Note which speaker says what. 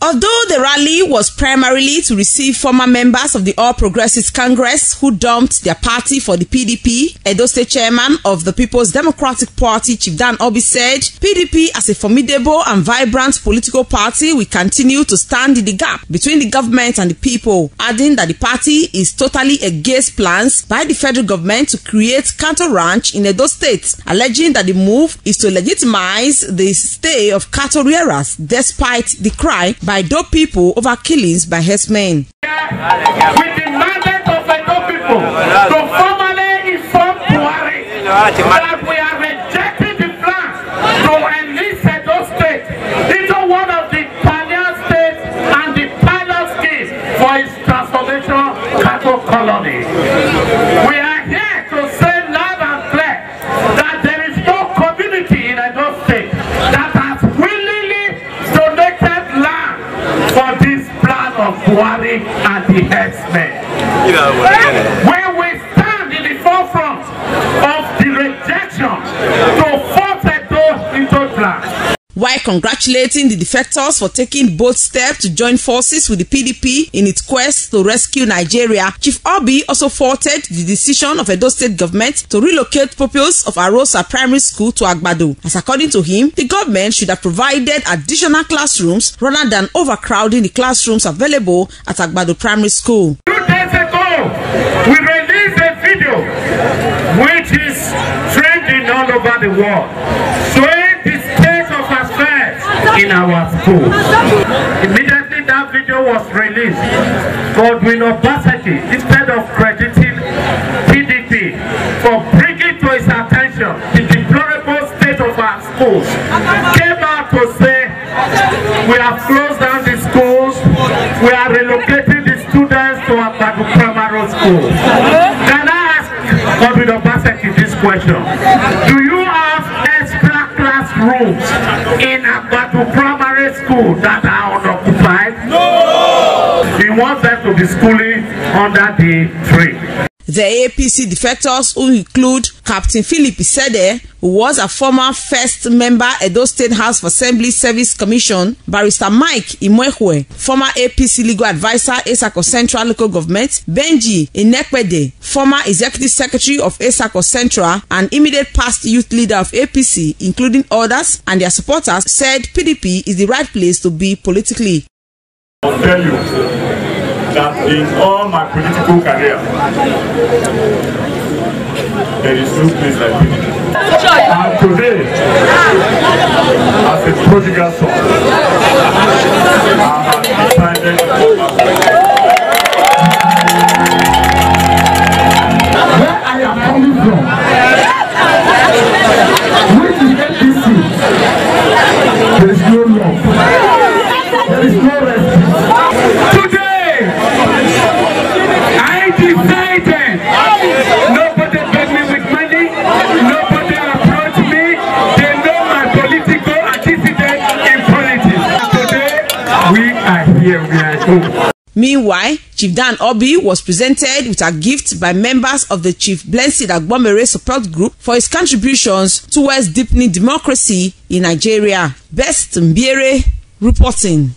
Speaker 1: Although the rally was primarily to receive former members of the All Progressives Congress who dumped their party for the PDP, Edo State Chairman of the People's Democratic Party, Chief Dan Orbih, said PDP as a formidable and vibrant political party will continue to stand in the gap between the government and the people, adding that the party is totally against plans by the federal government to create cattle ranch in Edo State, alleging that the move is to legitimize the stay of cattle rearers despite the cry by Edo people over killings by herdsmen.
Speaker 2: With the mandate of Edo people to formally inform Mbiere that we are rejecting the plan to enlist Edo State into one of the pioneer states and the pilot scheme for its transformation cattle colony. We are here to say loud and clear that there is no community in Edo State that has willingly donated land for this plan of Mbiere and the herdsmen. When we stand in the forefront of the rejection to force Edo into plan.
Speaker 1: While congratulating the defectors for taking bold steps to join forces with the PDP in its quest to rescue Nigeria, Chief Orbih also faulted the decision of Edo State government to relocate pupils of Arosa Primary School to Agbado, as according to him, the government should have provided additional classrooms rather than overcrowding the classrooms available at Agbado Primary School.
Speaker 2: 2 days ago, we released a video which is trending all over the world, showing the state of affairs in our schools. Immediately that video was released, Godwin Obaseki, instead of crediting PDP for bringing to his attention the deplorable state of our schools, came out to say, we have closed down the schools, we are relocating the students to Agbado Primary School. Can I ask Godwin Obaseki this question? Do you have extra classrooms in Agbado Primary School that are unoccupied? No! He wants them to be schooling under the tree.
Speaker 1: The APC defectors, who include Captain Philip Isede, who was a former first member Edo State House of Assembly Service Commission, Barrister Mike Imwehwe, former APC legal advisor Etsako Central Local Government, Benji Inekpede, former executive secretary of Etsako Central and immediate past youth leader of APC, including others and their supporters, said PDP is the right place to be politically.
Speaker 3: I'll tell you that in all my political career, there is no place like PDP. And today, as a prodigal son, I have decided where I am coming from, which is APC, there is no love, there is no respect. Today, I decided nobody paid me with money, nobody approached me, they know my political antecedent in politics. Today, we are here, we are home.
Speaker 1: Meanwhile, Chief Dan Orbih was presented with a gift by members of the Chief Blessed Mbiere support group for his contributions towards deepening democracy in Nigeria. Best Mbiere reporting.